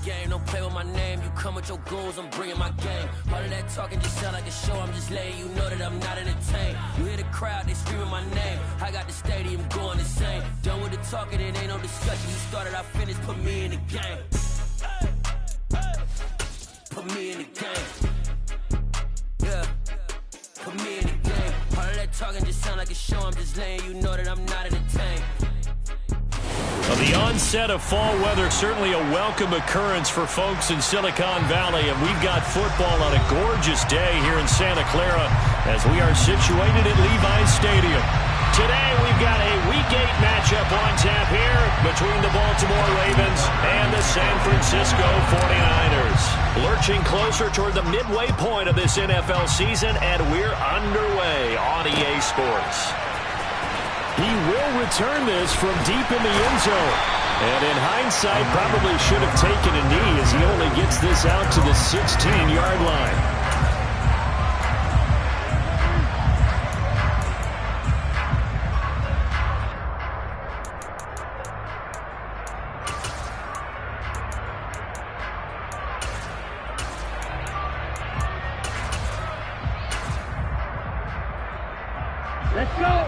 game. Don't play with my name. You come with your goons, I'm bringing my game. All of that talking just sound like a show. I'm just letting you know that I'm not entertained. You hear the crowd, they screaming my name. I got the stadium going insane. Done with the talking, it ain't no discussion. You started, I finished, put me in the game. Put me in the game. Yeah. Put me in the game. All of that talking just sound like a show. I'm just letting you know that I'm not entertained. Well, the onset of fall weather, certainly a welcome occurrence for folks in Silicon Valley, and we've got football on a gorgeous day here in Santa Clara as we are situated at Levi's Stadium. Today we've got a Week 8 matchup on tap here between the Baltimore Ravens and the San Francisco 49ers. Lurching closer toward the midway point of this NFL season, and we're underway on EA Sports. He will return this from deep in the end zone. And in hindsight, probably should have taken a knee as he only gets this out to the 16-yard line. Let's go!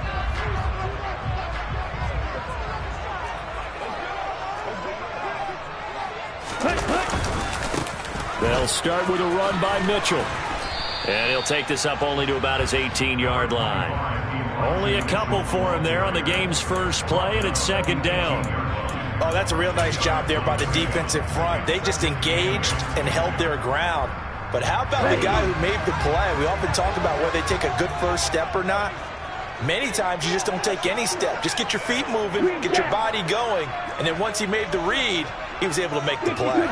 They'll start with a run by Mitchell. And he'll take this up only to about his 18-yard line. Only a couple for him there on the game's first play, and it's second down. Oh, that's a real nice job there by the defensive front. They just engaged and held their ground. But how about the guy who made the play? We often talk about whether they take a good first step or not. Many times you just don't take any step. Just get your feet moving, get your body going, and then once he made the read, he was able to make the play.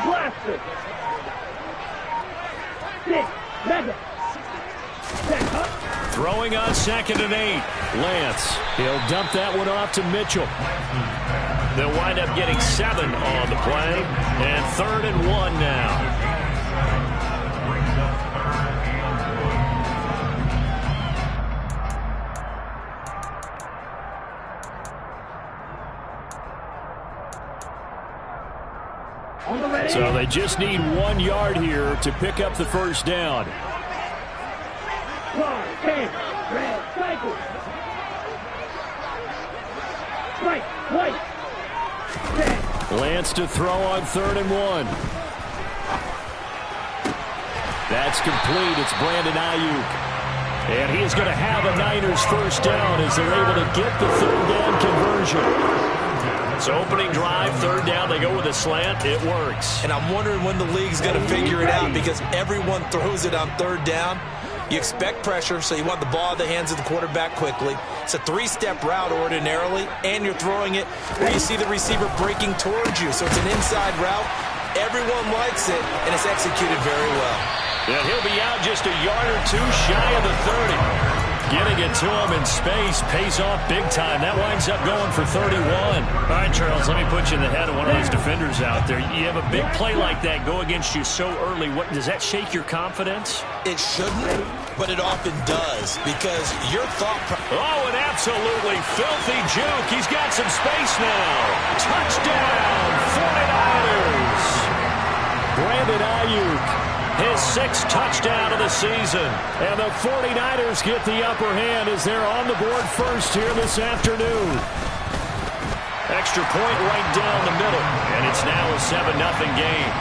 Throwing on 2nd and 8. Lance. He'll dump that one off to Mitchell. They'll wind up getting 7 on the play. And 3rd and 1 now. So they just need 1 yard here to pick up the first down. Lance to throw on 3rd and 1. That's complete. It's Brandon Ayuk. And he is going to have a Niners first down as they're able to get the 3rd down conversion. So opening drive, 3rd down, they go with a slant. It works. And I'm wondering when the league's going to figure it out because everyone throws it on 3rd down. You expect pressure, so you want the ball in the hands of the quarterback quickly. It's a 3-step route ordinarily, and you're throwing it where you see the receiver breaking towards you. So it's an inside route. Everyone likes it, and it's executed very well. And he'll be out just a yard or two shy of the 30. Getting it to him in space pays off big time. That winds up going for 31. All right, Charles, let me put you in the head of one of those defenders out there. You have a big play like that go against you so early. What does that shake your confidence? It shouldn't, but it often does because your thought... Oh, an absolutely filthy juke. He's got some space now. Touchdown, 49ers. Brandon Ayuk. His 6th touchdown of the season. And the 49ers get the upper hand as they're on the board first here this afternoon. Extra point right down the middle. And it's now a 7-0 game.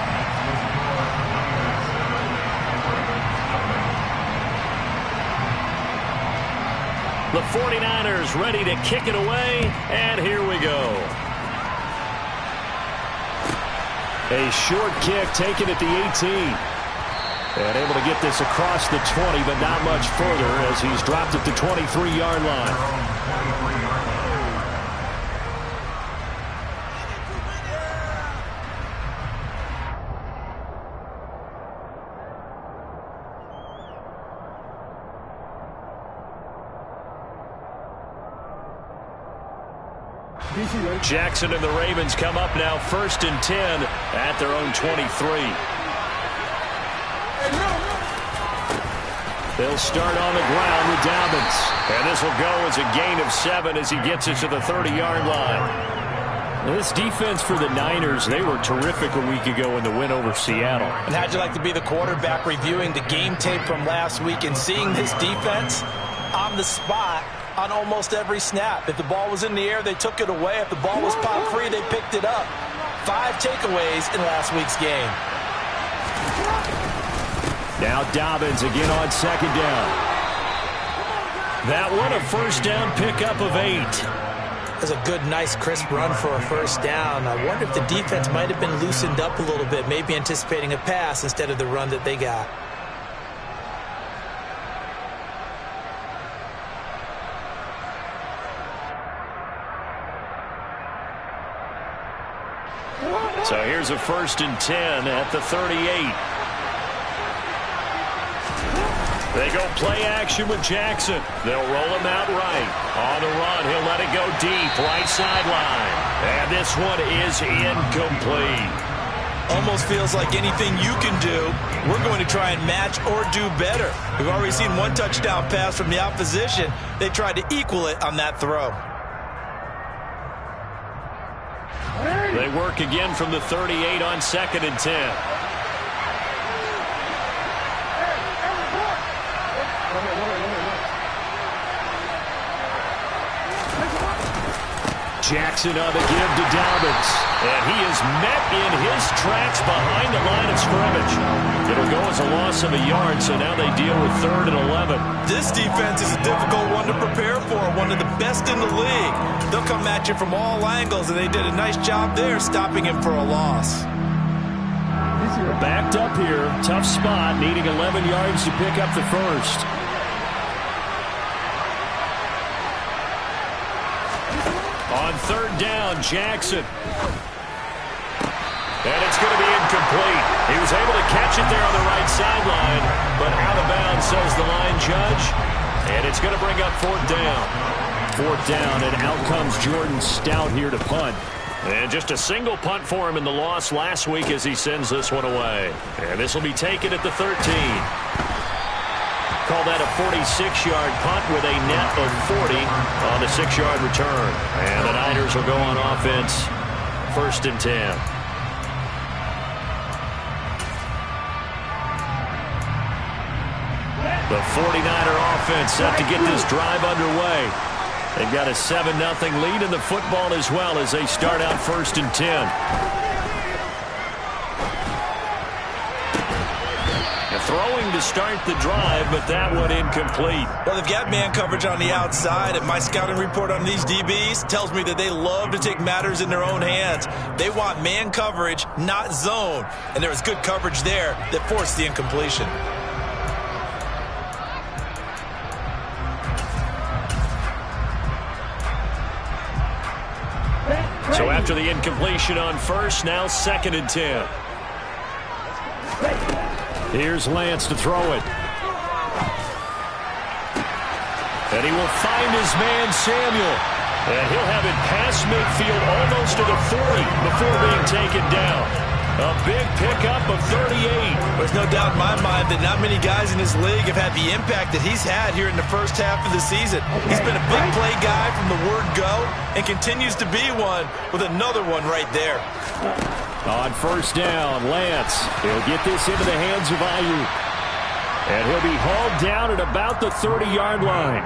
The 49ers ready to kick it away. And here we go. A short kick taken at the 18. And able to get this across the 20, but not much further as he's dropped at the 23-yard line. Jackson and the Ravens come up now 1st and 10 at their own 23. They'll start on the ground with Dobbins. And this will go as a gain of 7 as he gets it to the 30-yard line. This defense for the Niners, they were terrific a week ago in the win over Seattle. And how'd you like to be the quarterback reviewing the game tape from last week and seeing this defense on the spot on almost every snap? If the ball was in the air, they took it away. If the ball was popped free, they picked it up. 5 takeaways in last week's game. Now Dobbins again on second down. That one a first down pickup of 8. That's a good, nice, crisp run for a first down. I wonder if the defense might have been loosened up a little bit, maybe anticipating a pass instead of the run that they got. So here's a 1st and 10 at the 38. They go play action with Jackson. They'll roll him out right. On the run, he'll let it go deep, right sideline. And this one is incomplete. Almost feels like anything you can do, we're going to try and match or do better. We've already seen one touchdown pass from the opposition. They tried to equal it on that throw. They work again from the 38 on 2nd and 10. Jackson on the give to Dobbins. And he is met in his tracks behind the line of scrimmage. It'll go as a loss of a yard, so now they deal with 3rd and 11. This defense is a difficult one to prepare for, one of the best in the league. They'll come at you from all angles, and they did a nice job there stopping him for a loss. Backed up here, tough spot, needing 11 yards to pick up the first. On 3rd down, Jackson. And it's going to be incomplete. He was able to catch it there on the right sideline, but out of bounds, says the line judge. And it's going to bring up 4th down. 4th down, and out comes Jordan Stout here to punt. And just a single punt for him in the loss last week as he sends this one away. And this will be taken at the 13. Call that a 46-yard punt with a net of 40 on the 6-yard return. And the Niners will go on offense, 1st and 10. The 49er offense set to get this drive underway. They've got a 7-0 lead in the football as well as they start out 1st and 10. Throwing to start the drive, but that one incomplete. Well, they've got man coverage on the outside, and my scouting report on these DBs tells me that they love to take matters in their own hands. They want man coverage, not zone, and there was good coverage there that forced the incompletion. So after the incompletion on 1st, now 2nd and 10. Here's Lance to throw it. And he will find his man, Samuel. And he'll have it past midfield almost to the 40 before being taken down. A big pickup of 38. There's no doubt in my mind that not many guys in this league have had the impact that he's had here in the first half of the season. He's been a big play guy from the word go and continues to be one with another one right there. On 1st down, Lance. He'll get this into the hands of Ayuk. And he'll be hauled down at about the 30-yard line.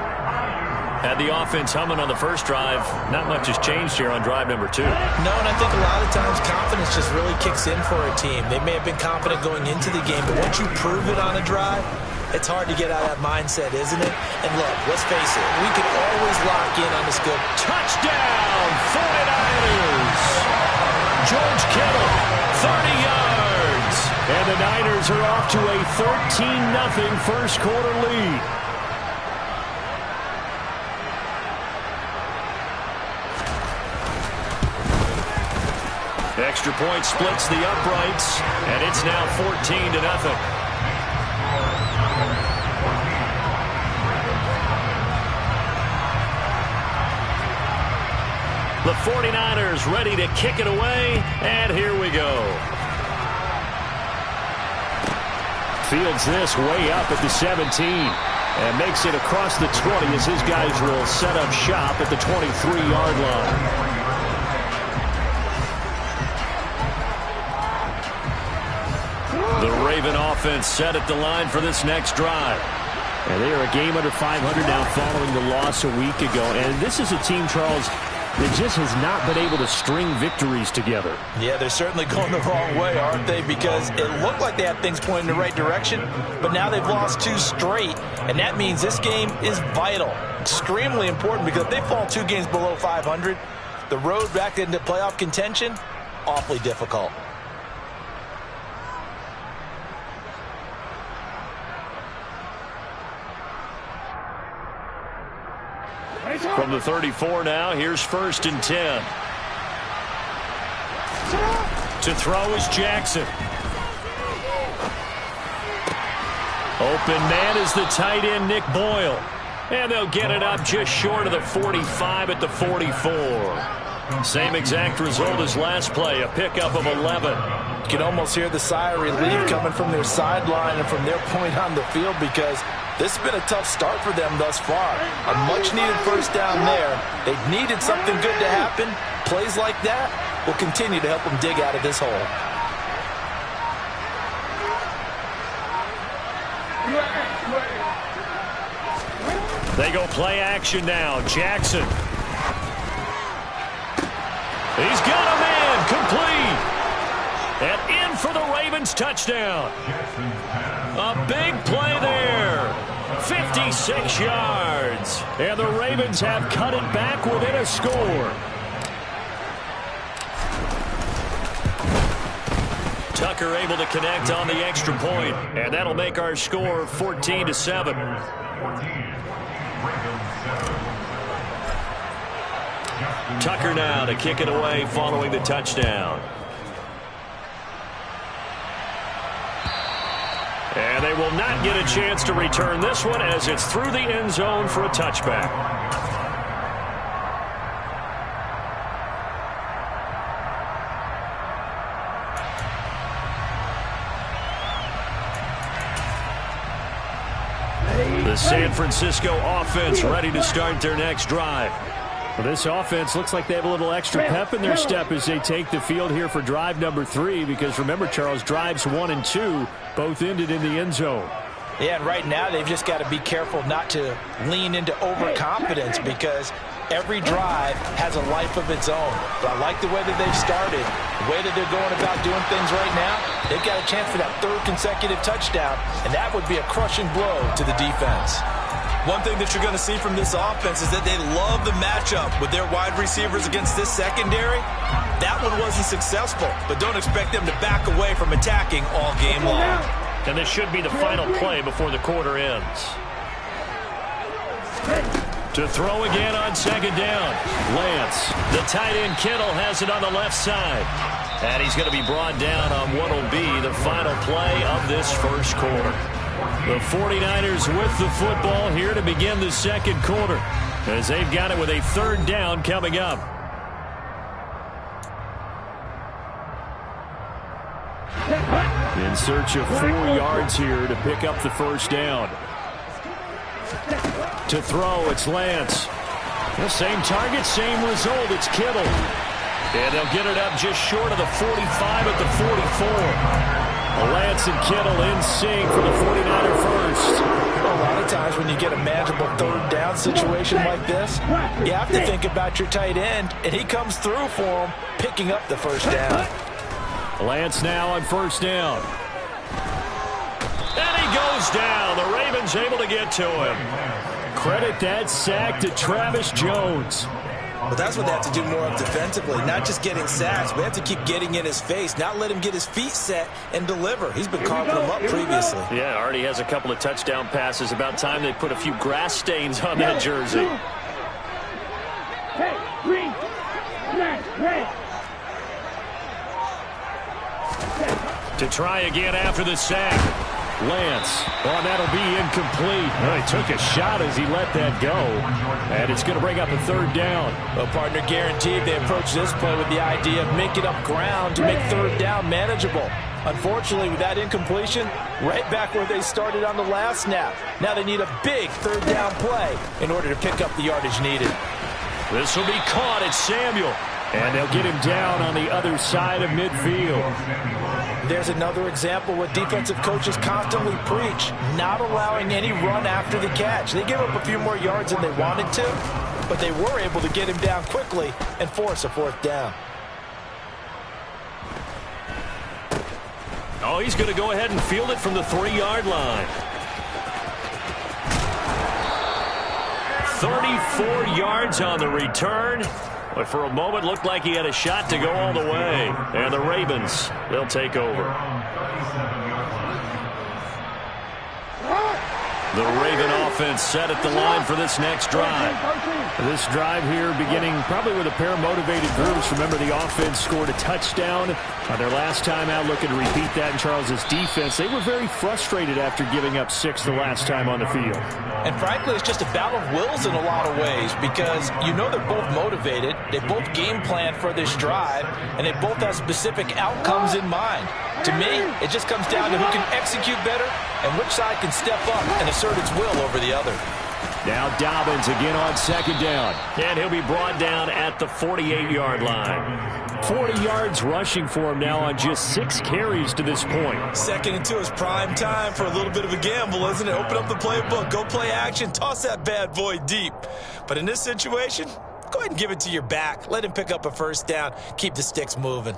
Had the offense humming on the first drive. Not much has changed here on drive number 2. No, and I think a lot of times confidence just really kicks in for a team. They may have been confident going into the game, but once you prove it on a drive, it's hard to get out of that mindset, isn't it? And look, let's face it, we can always lock in on this good. Touchdown, 49ers! George Kittle, 30 yards. And the Niners are off to a 13-0 first quarter lead. Extra point splits the uprights, and it's now 14-0. The 49ers ready to kick it away, and here we go. Fields this way up at the 17 and makes it across the 20 as his guys will set up shop at the 23-yard line. The Raven offense set at the line for this next drive. And they are a game under 500 now following the loss a week ago. And this is a team, Charles, that just has not been able to string victories together. Yeah, they're certainly going the wrong way, aren't they? Because it looked like they had things pointing in the right direction, but now they've lost 2 straight, and that means this game is vital, extremely important, because if they fall 2 games below 500, the road back into playoff contention, awfully difficult. From the 34 now, here's 1st and 10. To throw is Jackson. Open man is the tight end, Nick Boyle. And they'll get it up just short of the 45 at the 44. Same exact result as last play, a pickup of 11. You can almost hear the sigh of relief coming from their sideline and from their point on the field, because this has been a tough start for them thus far. A much-needed first down there. They've needed something good to happen. Plays like that will continue to help them dig out of this hole. They go play action now. Jackson. He's got a man. Complete. And in for the Ravens touchdown. A big play there. 56 yards. And the Ravens have cut it back within a score. Tucker able to connect on the extra point, and that'll make our score 14-7. Tucker now to kick it away following the touchdown. And they will not get a chance to return this one, as it's through the end zone for a touchback. The San Francisco offense ready to start their next drive. Well, this offense looks like they have a little extra pep in their step as they take the field here for drive number 3, because remember, Charles, drives 1 and 2 both ended in the end zone. Yeah, and right now they've just got to be careful not to lean into overconfidence, because every drive has a life of its own. But I like the way that they've started, the way that they're going about doing things right now. They've got a chance for that 3rd consecutive touchdown, and that would be a crushing blow to the defense. One thing that you're going to see from this offense is that they love the matchup with their wide receivers against this secondary. That one wasn't successful, but don't expect them to back away from attacking all game long. And this should be the final play before the quarter ends. To throw again on 2nd down. Lance, the tight end Kittle, has it on the left side. And he's going to be brought down on what will be the final play of this first quarter. The 49ers with the football here to begin the second quarter, as they've got it with a 3rd down coming up. In search of 4 yards here to pick up the first down. To throw, it's Lance. The same target, same result. It's Kittle. And they'll get it up just short of the 45 at the 44. Lance and Kittle in sync for the 49er first. A lot of times when you get a manageable 3rd down situation like this, you have to think about your tight end, and he comes through for him, picking up the first down. Lance now on 1st down. And he goes down. The Ravens able to get to him. Credit that sack to Travis Jones. But that's what they have to do more of defensively, not just getting sacks. We have to keep getting in his face, not let him get his feet set and deliver. He's been carving them up previously. Yeah, already has a couple of touchdown passes. About time they put a few grass stains on that jersey. To try again after the sack. Lance, that'll be incomplete. Well, he took a shot as he let that go, and it's going to bring up a 3rd down. Well, partner, guaranteed they approach this play with the idea of making up ground to make 3rd down manageable. Unfortunately, with that incompletion, right back where they started on the last snap. Now they need a big 3rd down play in order to pick up the yardage needed. This will be caught. It's Samuel. And they'll get him down on the other side of midfield. there's another example what defensive coaches constantly preach, not allowing any run after the catch. They gave up a few more yards than they wanted to, but they were able to get him down quickly and force a fourth down. Oh, he's going to go ahead and field it from the 3-yard line. 34 yards on the return. But for a moment, looked like he had a shot to go all the way. And the Ravens, they'll take over. The Raven offense set at the line for this next drive. This drive here beginning probably with a pair of motivated groups. Remember, the offense scored a touchdown on their last time out, looking to repeat that in Charles's defense. They were very frustrated after giving up 6 the last time on the field. And frankly, it's just a battle of wills in a lot of ways because you know they're both motivated, they both game plan for this drive, and they both have specific outcomes in mind. To me, it just comes down to who can execute better and which side can step up and assert its will over the other. Now Dobbins again on second down. And he'll be brought down at the 48-yard line. 40 yards rushing for him now on just 6 carries to this point. 2nd and 2 is prime time for a little bit of a gamble, isn't it? Open up the playbook, go play action, toss that bad boy deep. But in this situation, go ahead and give it to your back. Let him pick up a first down. Keep the sticks moving.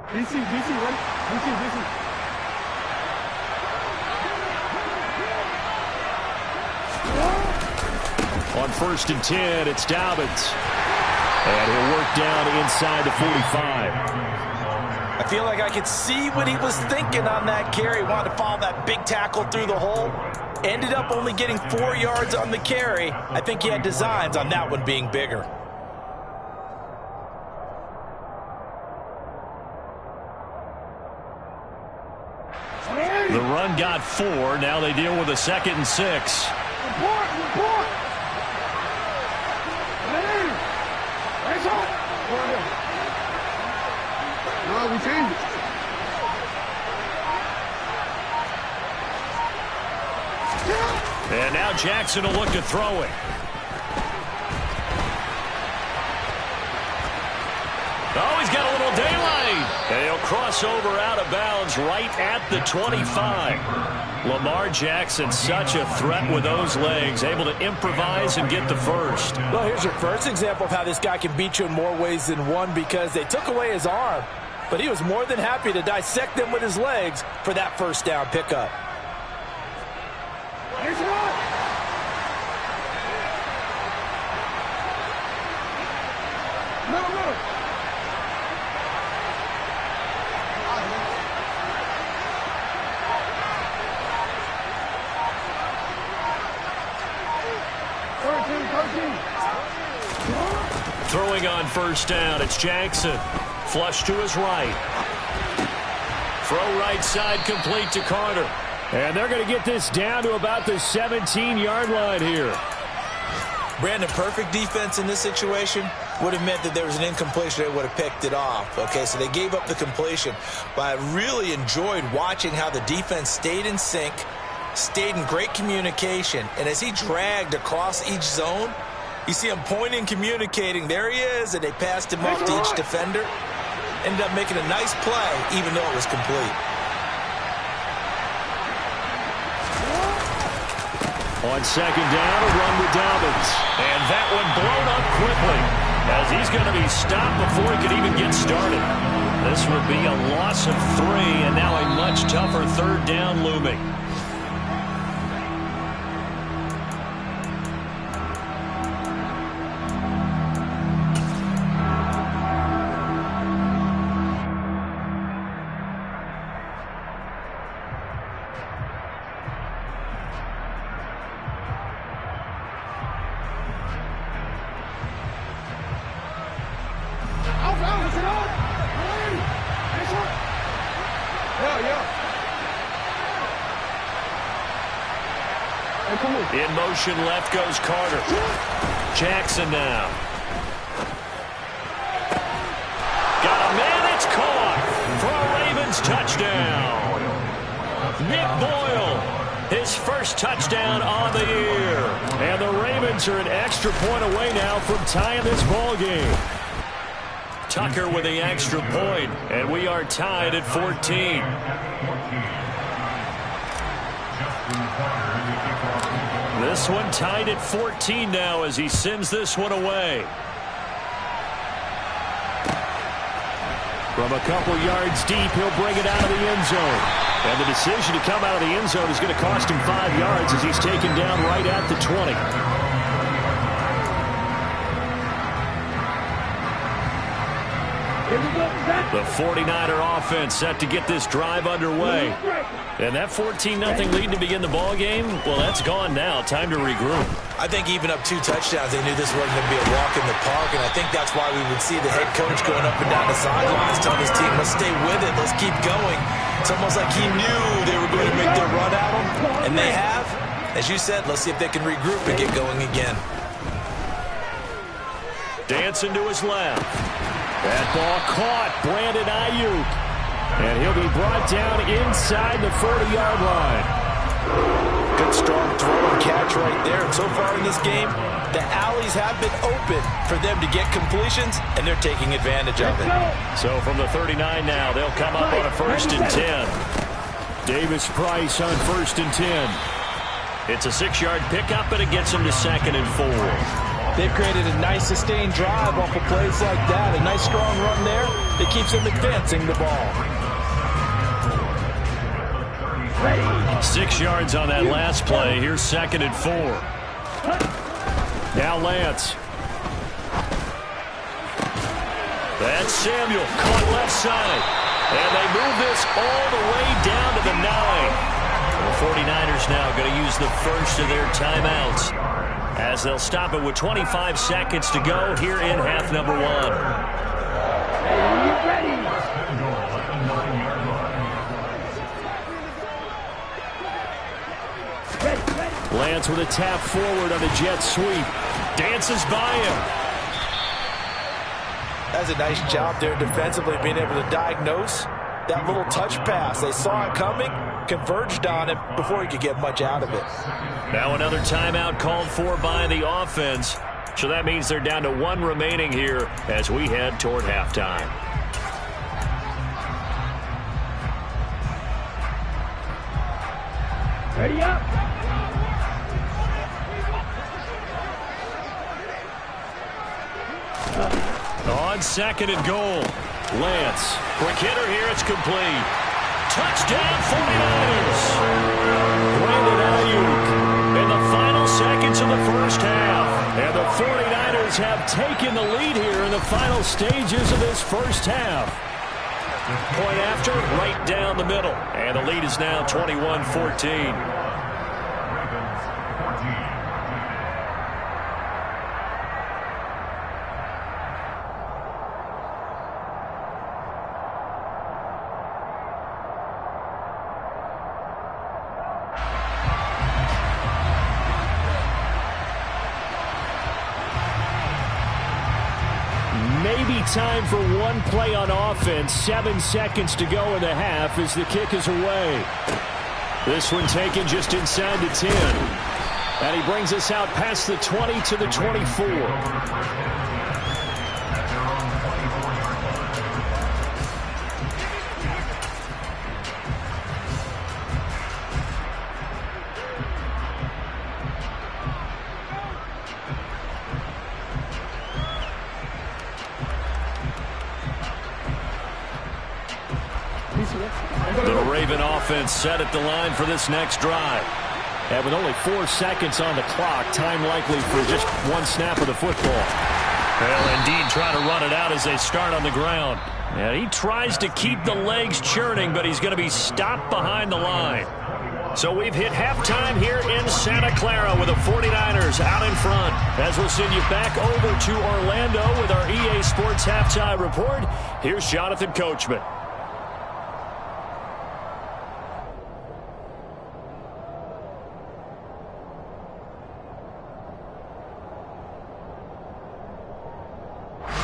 DC, ready? DC. On 1st and 10, it's Dobbins. And he'll work down inside the 45. I feel like I could see what he was thinking on that carry. Wanted to follow that big tackle through the hole. Ended up only getting 4 yards on the carry. I think he had designs on that one being bigger. The run got 4. Now they deal with a 2nd and 6. Report. No, we changed it. And now Jackson will look to throw it. Oh, he's got a little daylight. And he'll cross over out of bounds right at the 25. Lamar Jackson, such a threat with those legs, able to improvise and get the first. Well, here's your first example of how this guy can beat you in more ways than one because they took away his arm, but he was more than happy to dissect them with his legs for that first down pickup. No. Throwing on first down, it's Jackson. Flush to his right. Throw right side complete to Carter. And they're going to get this down to about the 17-yard line here. Brandon, perfect defense in this situation would have meant that there was an incompletion. They would have picked it off. Okay, so they gave up the completion. But I really enjoyed watching how the defense stayed in sync, stayed in great communication. And as he dragged across each zone, you see him pointing, communicating. There he is, and they passed him off to each defender. Ended up making a nice play, even though it was complete. On second down, a run with Dobbins. And that one blown up quickly as he's going to be stopped before he could even get started. This would be a loss of 3, and now a much tougher 3rd down looming. In motion left goes Carter. Jackson now. Got a man, it's caught for a Ravens touchdown. Nick Boyle, his first touchdown on the year. And the Ravens are an extra point away now from tying this ball game. Tucker with the extra point, and we are tied at 14. This one tied at 14 now as he sends this one away. From a couple yards deep, he'll bring it out of the end zone. And the decision to come out of the end zone is going to cost him 5 yards as he's taken down right at the 20. The 49er offense set to get this drive underway. And that 14-0 lead to begin the ball game, well, that's gone now. Time to regroup. I think even up 2 touchdowns, they knew this wasn't going to be a walk in the park, and I think that's why we would see the head coach going up and down the sidelines telling his team, let's stay with it, let's keep going. It's almost like he knew they were going to make their run at him, and they have. As you said, let's see if they can regroup and get going again. Dancing to his left. That ball caught, Brandon Ayuk. And he'll be brought down inside the 40-yard line. Good strong throw and catch right there. And so far in this game, the alleys have been open for them to get completions, and they're taking advantage of it. So from the 39 now, they'll come up on a 1st and 10. Davis Price on 1st and 10. It's a 6-yard pickup, and it gets him to 2nd and 4. They've created a nice sustained drive off of plays like that. A nice strong run there that keeps them advancing the ball. 6 yards on that last play. Here's 2nd and 4. Now Lance. That's Samuel. Caught left side. And they move this all the way down to the 9. The 49ers now going to use the first of their timeouts, as they'll stop it with 25 seconds to go here in half number 1. Lance with a tap forward on the jet sweep. Dances by him. That's a nice job there defensively, being able to diagnose that little touch pass. They saw it coming, converged on it before he could get much out of it. Now another timeout called for by the offense. So that means they're down to 1 remaining here as we head toward halftime. Ready up. On 2nd and goal, Lance. Quick hitter here, it's complete. Touchdown 49ers. Brandon Ayuk in the final seconds of the first half. And the 49ers have taken the lead here in the final stages of this first half. Point after, right down the middle. And the lead is now 21-14. Maybe time for one play on offense. 7 seconds to go in the half as the kick is away. This one taken just inside the 10. And he brings us out past the 20 to the 24. The Raven offense set at the line for this next drive. And with only 4 seconds on the clock, time likely for just 1 snap of the football. They'll indeed try to run it out as they start on the ground. And he tries to keep the legs churning, but he's going to be stopped behind the line. So we've hit halftime here in Santa Clara with the 49ers out in front. As we'll send you back over to Orlando with our EA Sports Halftime Report, here's Jonathan Coachman.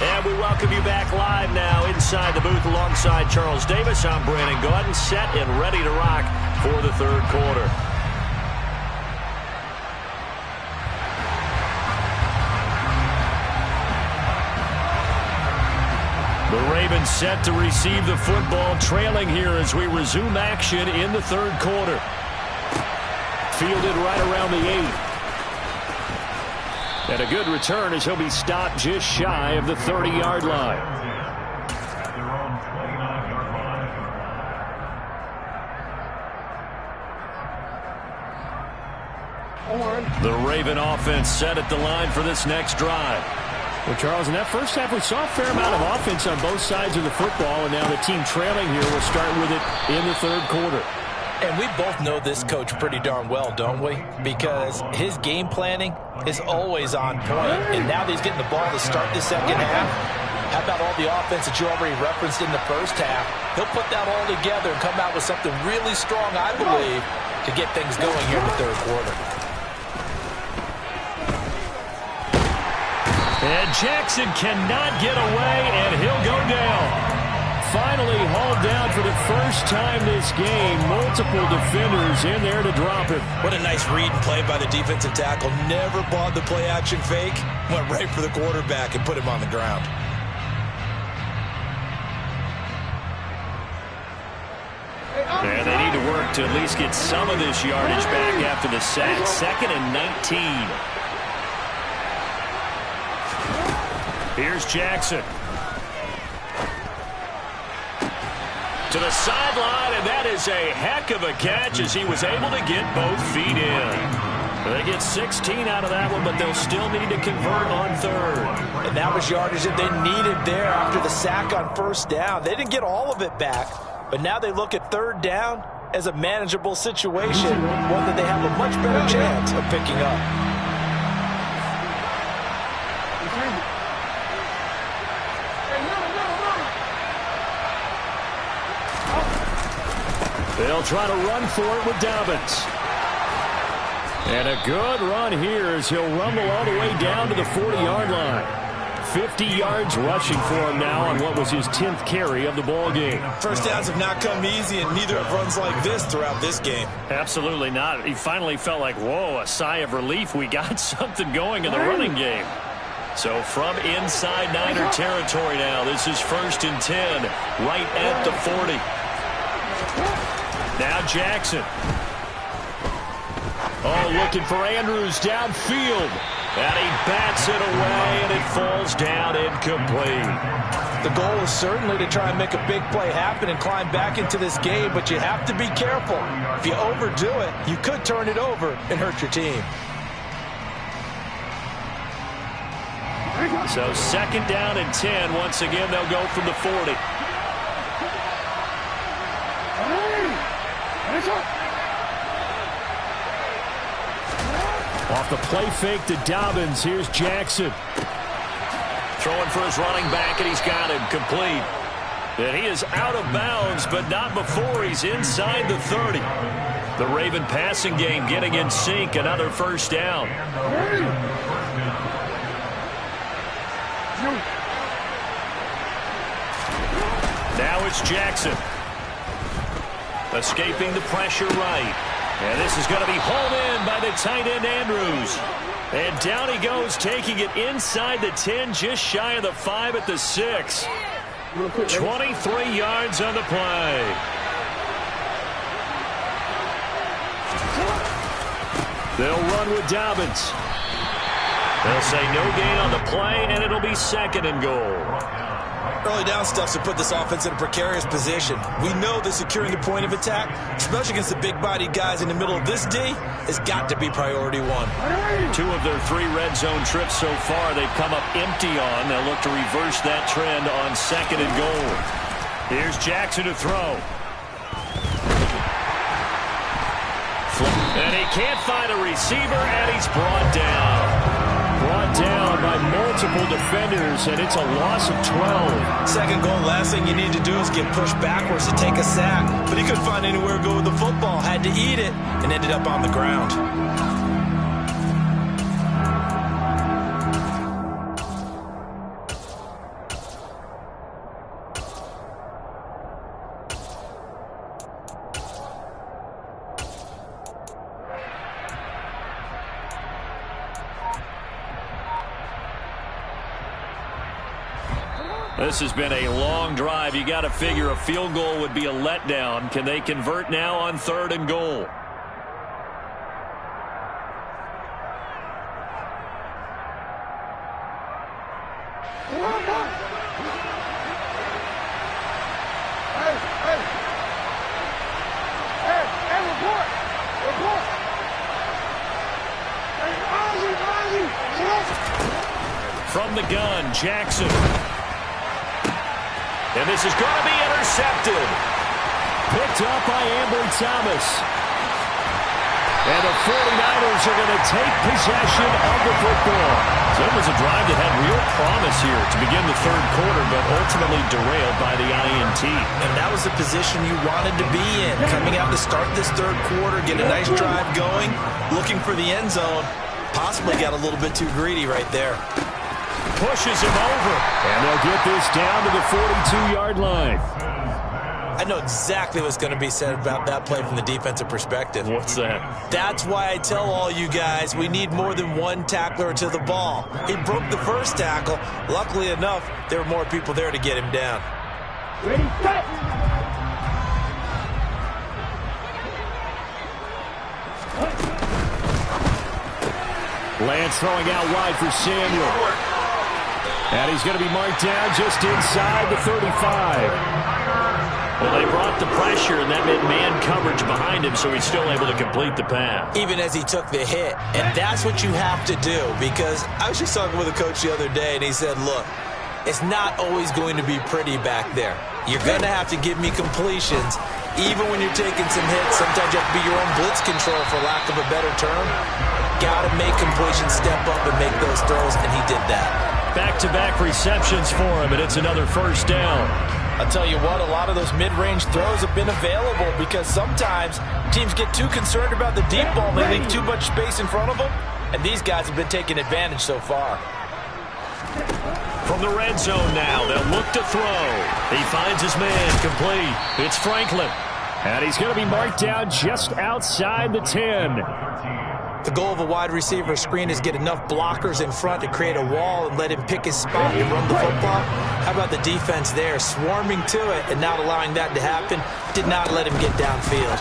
And we welcome you back live now inside the booth alongside Charles Davis. I'm Brandon Gaudin, set and ready to rock for the third quarter. The Ravens set to receive the football, trailing here as we resume action in the third quarter. Fielded right around the 8. And a good return as he'll be stopped just shy of the 30-yard line. The Raven offense set at the line for this next drive. Well, Charles, in that first half, we saw a fair amount of offense on both sides of the football, and now the team trailing here will start with it in the third quarter. And we both know this coach pretty darn well, don't we? Because his game planning is always on point. And now that he's getting the ball to start the second half, how about all the offense that you already referenced in the first half? He'll put that all together and come out with something really strong, I believe, to get things going here in the third quarter. And Jackson cannot get away, and he'll go down. Finally hauled down for the first time this game. Multiple defenders in there to drop him. What a nice read and play by the defensive tackle. Never bought the play-action fake. Went right for the quarterback and put him on the ground. And they need to work to at least get some of this yardage back after the sack. 2nd and 19. Here's Jackson. To the sideline, and that is a heck of a catch as he was able to get both feet in. They get 16 out of that one, but they'll still need to convert on third. And that was yardage that they needed there after the sack on first down. They didn't get all of it back, but now they look at third down as a manageable situation, one that they have a much better chance of picking up. They'll try to run for it with Dobbins. And a good run here as he'll rumble all the way down to the 40-yard line. 50 yards rushing for him now on what was his 10th carry of the ball game. First downs have not come easy, and neither have runs like this throughout this game. Absolutely not. He finally felt like, whoa, a sigh of relief. We got something going in the running game. So from inside Niner territory now, this is 1st and 10, right at the 40. Now Jackson. Oh, looking for Andrews downfield. And he bats it away, and it falls down incomplete. The goal is certainly to try and make a big play happen and climb back into this game, but you have to be careful. If you overdo it, you could turn it over and hurt your team. So 2nd down and 10. Once again, they'll go from the 40. Off the play fake to Dobbins. Here's Jackson. Throwing for his running back, and he's got him complete. And he is out of bounds, but not before he's inside the 30. The Raven passing game getting in sync. Another first down. Now it's Jackson. Escaping the pressure right. And this is going to be hauled in by the tight end Andrews. And down he goes, taking it inside the 10, just shy of the 5 at the 6. 23 yards on the play. They'll run with Dobbins. They'll say no gain on the play, and it'll be 2nd and goal. Early down stuffs to put this offense in a precarious position. We know that securing the point of attack, especially against the big-bodied guys in the middle of this D, has got to be priority 1. 2 of their 3 red zone trips so far they've come up empty on. They'll look to reverse that trend on 2nd and goal. Here's Jackson to throw. And he can't find a receiver, and he's brought down. Brought down by multiple defenders, and it's a loss of 12. 2nd goal, last thing you need to do is get pushed backwards to take a sack. But he couldn't find anywhere to go with the football, had to eat it, and ended up on the ground. This has been a long drive. You got to figure a field goal would be a letdown. Can they convert now on 3rd and goal? From the gun, Jackson. And this is going to be intercepted. Picked up by Ambry Thomas. And the 49ers are going to take possession of the football. So it was a drive that had real promise here to begin the 3rd quarter, but ultimately derailed by the INT. And that was the position you wanted to be in. Coming out to start this 3rd quarter, get a nice drive going, looking for the end zone. Possibly got a little bit too greedy right there. Pushes him over. And they'll get this down to the 42-yard line. I know exactly what's going to be said about that play from the defensive perspective. What's that? That's why I tell all you guys we need more than one tackler to the ball. He broke the first tackle. Luckily enough, there were more people there to get him down. Ready, set. Lance throwing out wide for Samuel. And he's going to be marked down just inside the 35. Well, they brought the pressure, and that meant man coverage behind him, so he's still able to complete the pass. Even as he took the hit. And that's what you have to do, because I was just talking with a coach the other day, and he said, look, it's not always going to be pretty back there. You're going to have to give me completions. Even when you're taking some hits, sometimes you have to be your own blitz control, for lack of a better term. Got to make completions, step up and make those throws, and he did that. Back-to-back receptions for him, and it's another 1st down. I'll tell you what, a lot of those mid-range throws have been available because sometimes teams get too concerned about the deep ball and they leave too much space in front of them, and these guys have been taking advantage so far. From the red zone now, they'll look to throw. He finds his man complete. It's Franklin. And he's going to be marked down just outside the 10. The goal of a wide receiver screen is get enough blockers in front to create a wall and let him pick his spot and run the football. How about the defense there, swarming to it and not allowing that to happen? Did not let him get downfield.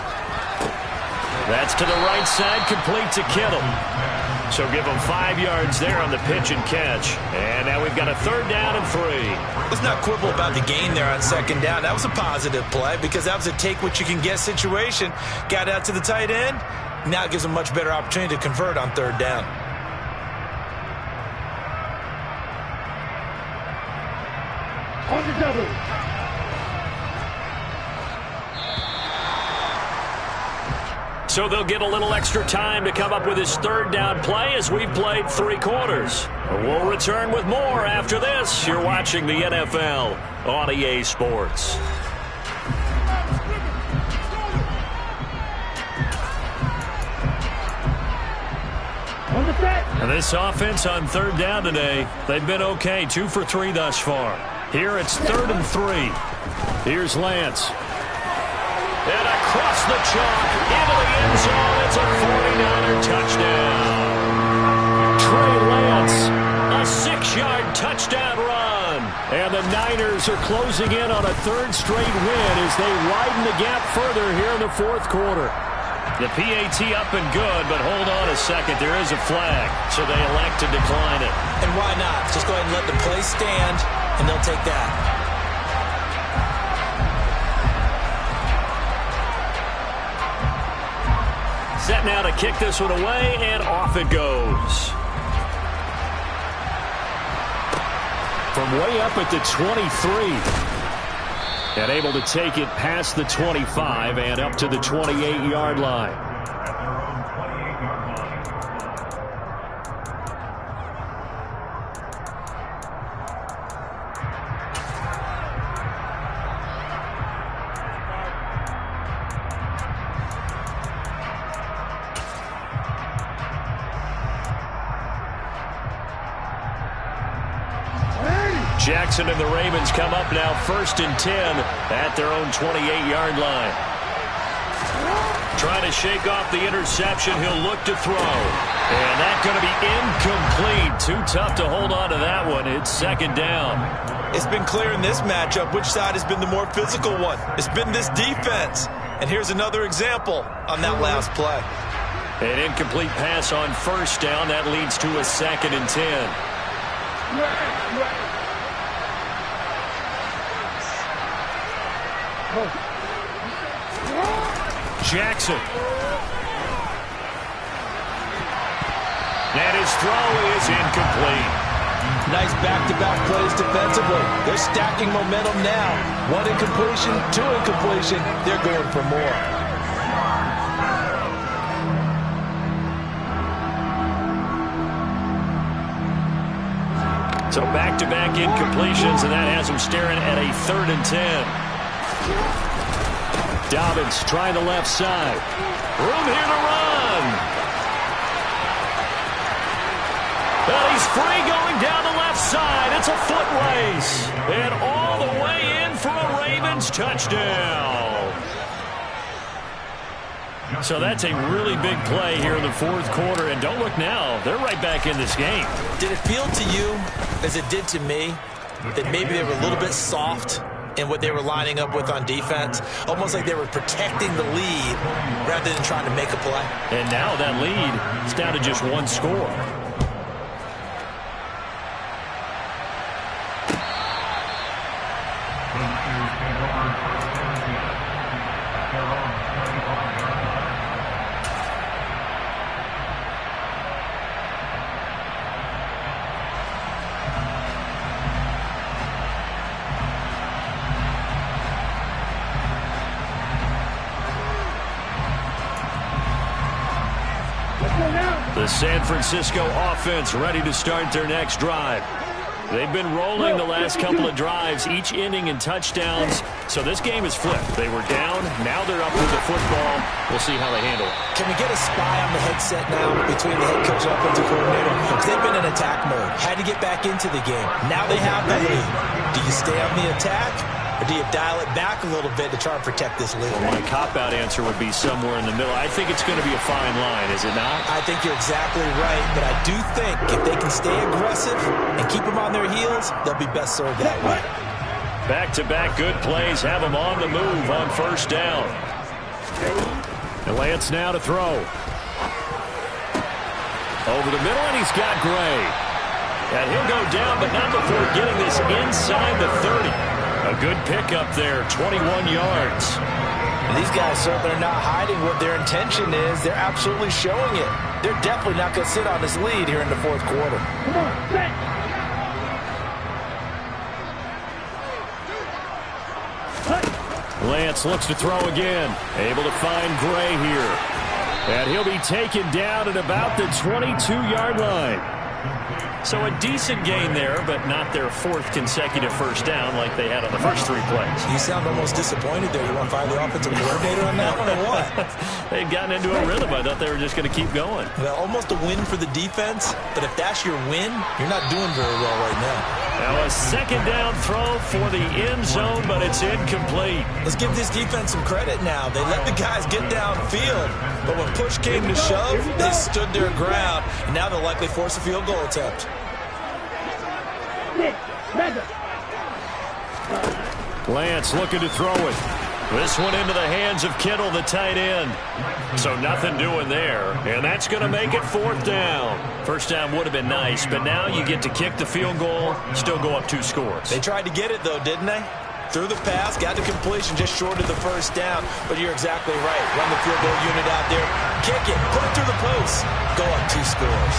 That's to the right side, complete to Kittle. So give him 5 yards there on the pitch and catch. And now we've got a 3rd down and 3. Let's not quibble about the gain there on 2nd down. That was a positive play because that was a take-what-you-can-get situation. Got out to the tight end. Now it gives them a much better opportunity to convert on 3rd down. On the double. So they'll get a little extra time to come up with his 3rd down play as we've played 3 quarters. We'll return with more after this. You're watching the NFL on EA Sports. And this offense on 3rd down today, they've been okay. 2 for 3 thus far. Here it's 3rd and 3. Here's Lance. And across the chalk, into the end zone. It's a 49er touchdown. Trey Lance, a 6-yard touchdown run. And the Niners are closing in on a 3rd straight win as they widen the gap further here in the 4th quarter. The PAT up and good, but hold on a second. There is a flag, so they elect to decline it. And why not? Just go ahead and let the play stand, and they'll take that. Set now to kick this one away, and off it goes. From way up at the 23. And able to take it past the 25 and up to the 28-yard line. Jackson and the Ravens come up now 1st and 10 at their own 28-yard line. Trying to shake off the interception. He'll look to throw. And that's going to be incomplete. Too tough to hold on to that one. It's second down. It's been clear in this matchup which side has been the more physical one. It's been this defense. And here's another example on that last play. An incomplete pass on first down. That leads to a 2nd and 10. Jackson. And his throw is incomplete. Nice back-to-back plays defensively. They're stacking momentum now. 1 incompletion, 2 incompletion. They're going for more. So back-to-back incompletions, and that has him staring at a 3rd and 10. Dobbins trying the left side. Room here to run. But he's free going down the left side. It's a foot race. And all the way in for a Ravens touchdown. So that's a really big play here in the 4th quarter. And don't look now. They're right back in this game. Did it feel to you, as it did to me, that maybe they were a little bit soft in what they were lining up with on defense? Almost like they were protecting the lead rather than trying to make a play. And now that lead is down to just 1 score. The San Francisco offense ready to start their next drive. They've been rolling the last couple of drives, each inning in touchdowns. So this game is flipped. They were down. Now they're up with the football. We'll see how they handle it. Can we get a spy on the headset now between the head coach and offensive coordinator? Because they've been in attack mode. Had to get back into the game. Now they have the lead. Do you stay on the attack? Or do you dial it back a little bit to try and protect this lead? Well, my cop-out answer would be somewhere in the middle. I think it's going to be a fine line, is it not? I think you're exactly right, but I do think if they can stay aggressive and keep them on their heels, they'll be best served that way. Back-to-back good plays have them on the move on first down. And Lance now to throw. Over the middle, and he's got Gray. And he'll go down, but not before getting this inside the 30. A good pickup there, 21 yards. And these guys certainly are not hiding what their intention is. They're absolutely showing it. They're definitely not going to sit on this lead here in the 4th quarter. Come on, set. Lance looks to throw again. Able to find Gray here. And he'll be taken down at about the 22-yard line. So a decent gain there, but not their 4th consecutive first down like they had on the first 3 plays. You sound almost disappointed there. You want to fire the offensive coordinator on that one or what? They'd gotten into a rhythm. I thought they were just going to keep going. Well, almost a win for the defense, but if that's your win, you're not doing very well right now. Now a 2nd down throw for the end zone, but it's incomplete. Let's give this defense some credit now. They let the guys get downfield, but when push came to shove, they stood their ground, and now they'll likely force a field goal attempt. Lance looking to throw it. This one into the hands of Kittle, the tight end. So nothing doing there. And that's going to make it 4th down. First down would have been nice, but now you get to kick the field goal, still go up 2 scores. They tried to get it, though, didn't they? Threw the pass, got the completion just short of the first down. But you're exactly right. Run the field goal unit out there. Kick it. Put it through the post. Go up 2 scores.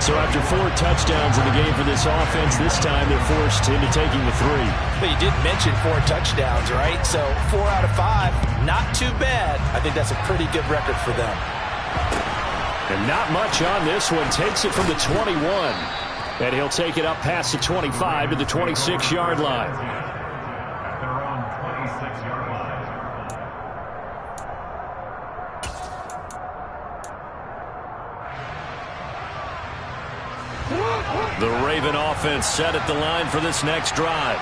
So after 4 touchdowns in the game for this offense, this time they're forced into taking the 3. But you did mention 4 touchdowns, right? So 4 out of 5, not too bad. I think that's a pretty good record for them. And not much on this one. Takes it from the 21. And he'll take it up past the 25 to the 26-yard line. The Raven offense set at the line for this next drive.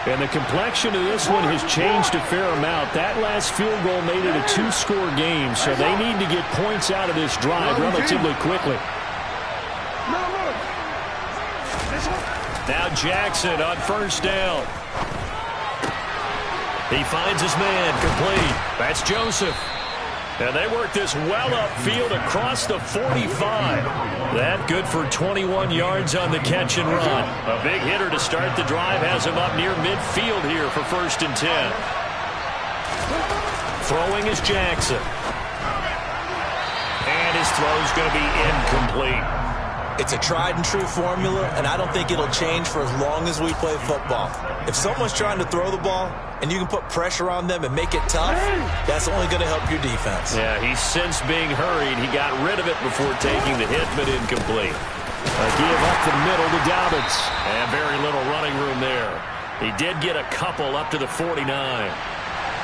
And the complexion of this one has changed a fair amount. That last field goal made it a 2-score game, so they need to get points out of this drive relatively quickly. Now Jackson on first down. He finds his man, complete. That's Joseph. And they work this well upfield across the 45. That good for 21 yards on the catch and run. A big hitter to start the drive has him up near midfield here for 1st and 10. Throwing is Jackson. And his throw's going to be incomplete. It's a tried-and-true formula, and I don't think it'll change for as long as we play football. If someone's trying to throw the ball and you can put pressure on them and make it tough, that's only going to help your defense. Yeah, he's since being hurried. He got rid of it before taking the hit, but incomplete. A give up the middle to Dobbins. And very little running room there. He did get a couple up to the 49.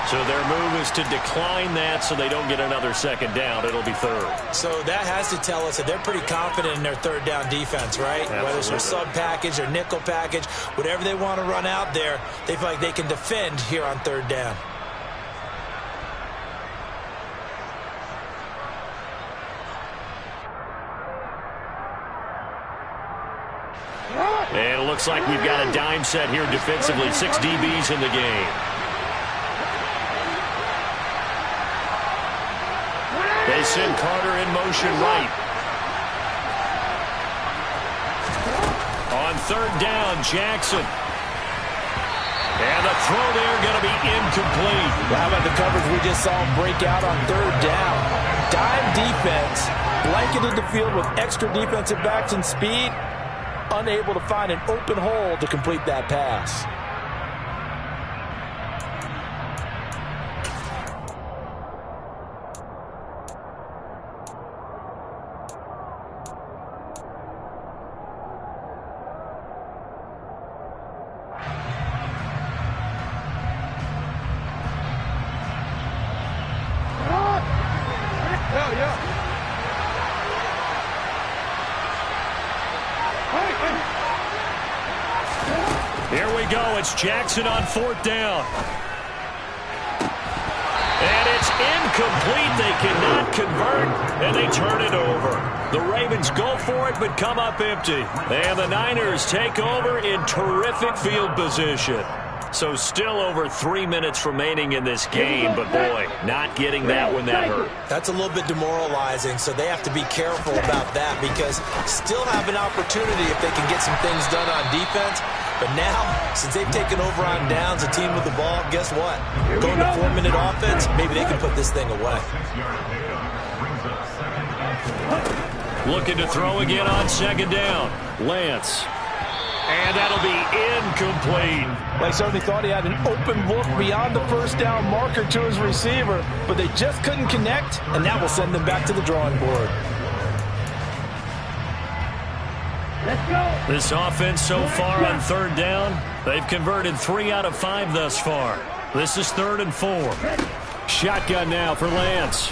So their move is to decline that so they don't get another second down. It'll be 3rd. So that has to tell us that they're pretty confident in their 3rd down defense, right? Absolutely. Whether it's a sub package or nickel package, whatever they want to run out there, they feel like they can defend here on 3rd down. And it looks like we've got a dime set here defensively. 6 DBs in the game. They send Carter in motion right. On 3rd down, Jackson. And the throw there going to be incomplete. Well, how about the coverage we just saw break out on 3rd down? Dime defense, blanketed the field with extra defensive backs and speed, unable to find an open hole to complete that pass. Here we go. It's Jackson on 4th down. And it's incomplete. They cannot convert, and they turn it over. The Ravens go for it, but come up empty. And the Niners take over in terrific field position. So still over 3 minutes remaining in this game, but boy, not getting that when that hurt. That's a little bit demoralizing, so they have to be careful about that because still have an opportunity if they can get some things done on defense. But now, since they've taken over on downs, a team with the ball, guess what? Going to 4-minute offense, maybe they can put this thing away. Looking to throw again on 2nd down. Lance. And that'll be incomplete. They certainly thought he had an open look beyond the 1st down marker to his receiver, but they just couldn't connect, and that will send them back to the drawing board. Let's go. This offense so far on 3rd down, they've converted 3 out of 5 thus far. This is 3rd and 4. Shotgun now for Lance.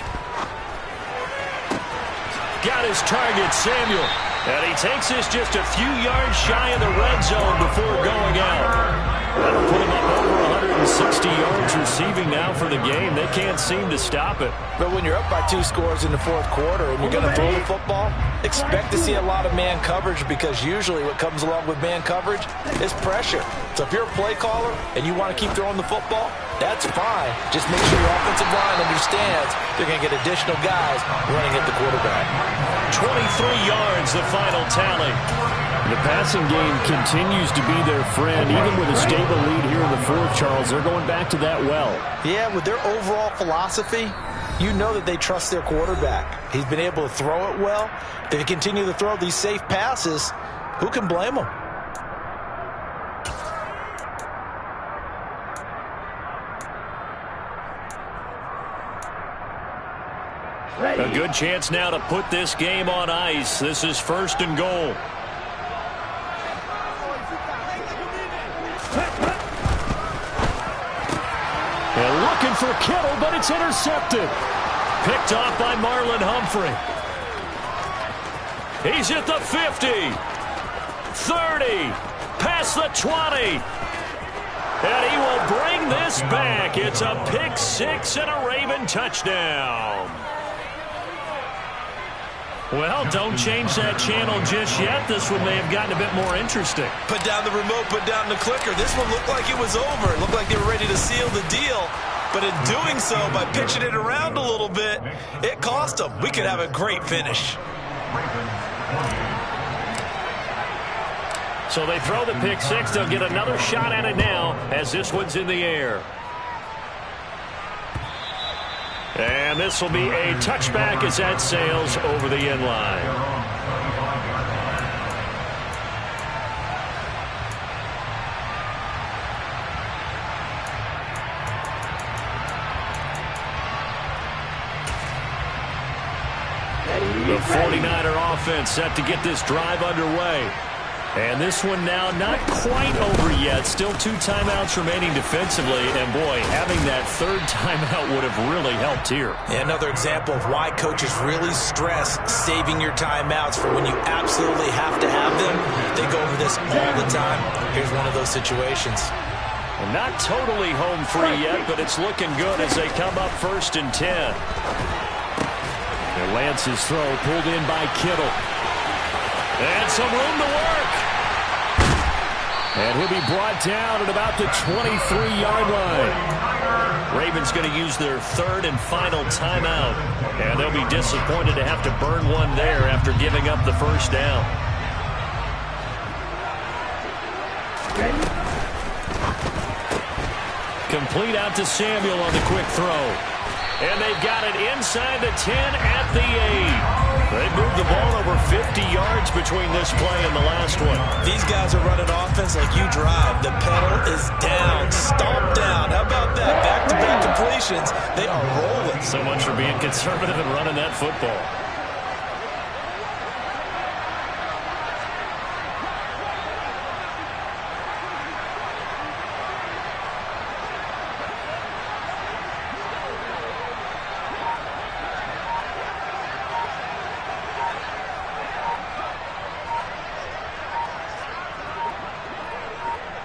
Got his target, Samuel. And he takes this just a few yards shy of the red zone before going out. That'll put him up over 160 yards receiving now for the game. They can't seem to stop it. But when you're up by 2 scores in the 4th quarter and you're going to throw the football, expect to see a lot of man coverage because usually what comes along with man coverage is pressure. So if you're a play caller and you want to keep throwing the football, that's fine. Just make sure your offensive line understands they're going to get additional guys running at the quarterback. 23 yards, the final tally. The passing game continues to be their friend. Even with a stable lead here in the 4th, Charles, they're going back to that well. Yeah, with their overall philosophy, you know that they trust their quarterback. He's been able to throw it well. If they continue to throw these safe passes, who can blame them? A good chance now to put this game on ice. This is 1st and goal. And looking for Kittle, but it's intercepted. Picked off by Marlon Humphrey. He's at the 50. 30. Past the 20. And he will bring this back. It's a pick six and a Raven touchdown. Well, don't change that channel just yet. This one may have gotten a bit more interesting. Put down the remote, put down the clicker. This one looked like it was over. It looked like they were ready to seal the deal. But in doing so, by pitching it around a little bit, it cost them. We could have a great finish. So they throw the pick six. They'll get another shot at it now as this one's in the air. And this will be a touchback as that sails over the end line. The 49er offense set to get this drive underway. And this one now not quite over yet. Still 2 timeouts remaining defensively. And, boy, having that third timeout would have really helped here. Yeah, another example of why coaches really stress saving your timeouts for when you absolutely have to have them. They go over this all the time. Here's one of those situations. Well, not totally home free yet, but it's looking good as they come up 1st and 10. And Lance's throw pulled in by Kittle. And some room to work. And he'll be brought down at about the 23-yard line. Ravens going to use their 3rd and final timeout. And they'll be disappointed to have to burn one there after giving up the first down. Complete out to Samuel on the quick throw. And they've got it inside the 10 at the 8. They moved the ball over 50 yards between this play and the last one. These guys are running offense like you drive. The pedal is down, stomped down. How about that? Back-to-back completions. They are rolling. So much for being conservative and running that football.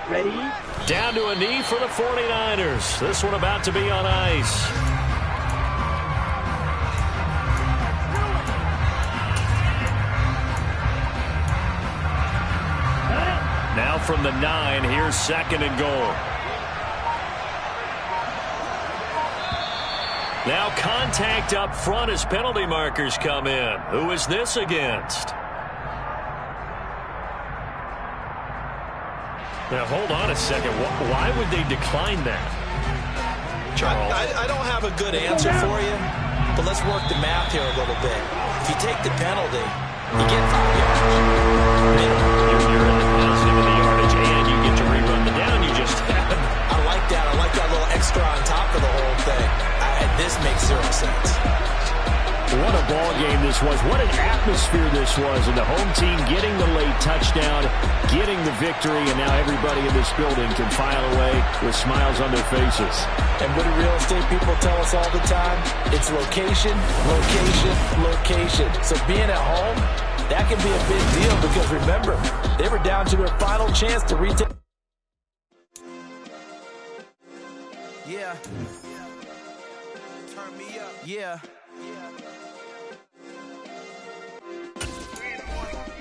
Ready? Down to a knee for the 49ers. This one about to be on ice. Now from the 9, here's 2nd and goal. Now contact up front as penalty markers come in. Who is this against? Now, hold on a second. Why would they decline that? Charles? I don't have a good answer for you, but let's work the math here a little bit. If you take the penalty, you get 5 yards. You're in the positive of the yardage, and you get to rerun the down you just had. I like that. I like that little extra on top of the whole thing. This makes 0 sense. What a ball game this was. What an atmosphere this was. And the home team getting the late touchdown, getting the victory, and now everybody in this building can file away with smiles on their faces. And what do real estate people tell us all the time? It's location, location, location. So being at home, that can be a big deal because remember, they were down to their final chance to retake. Yeah. Turn me up. Yeah.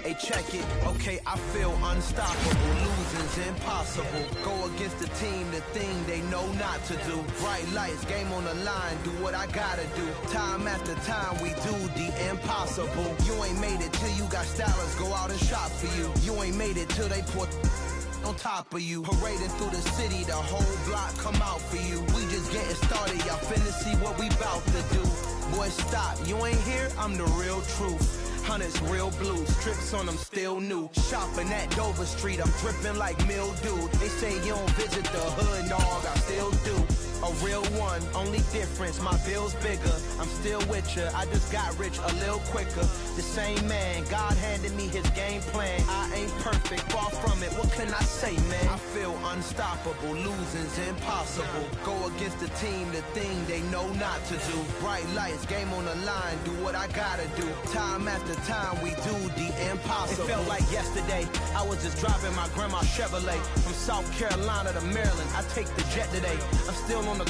Hey, check it. Okay, I feel unstoppable. Losing's impossible. Go against the team, the thing they know not to do. Bright lights, game on the line. Do what I gotta do. Time after time, we do the impossible. You ain't made it till you got stylers go out and shop for you. You ain't made it till they put on top of you. Parading through the city, the whole block come out for you. We just getting started. Y'all finna see what we bout to do. Boy, stop. You ain't here? I'm the real truth. Hunters, real blues, tricks on them still new. Shopping at Dover Street, I'm dripping like mildew. They say you don't visit the hood, dog, I still do. a real one, only difference, my bill's bigger. I'm still with ya, I just got rich a little quicker. The same man, God handed me his game plan. I ain't perfect, far from it, what can I say, man? I feel unstoppable, losing's impossible. Go against the team, the thing they know not to do. Bright lights, game on the line, do what I gotta do. Time after time, we do the impossible. It felt like yesterday, I was just driving my grandma's Chevrolet from South Carolina to Maryland. I take the jet today, I'm still on the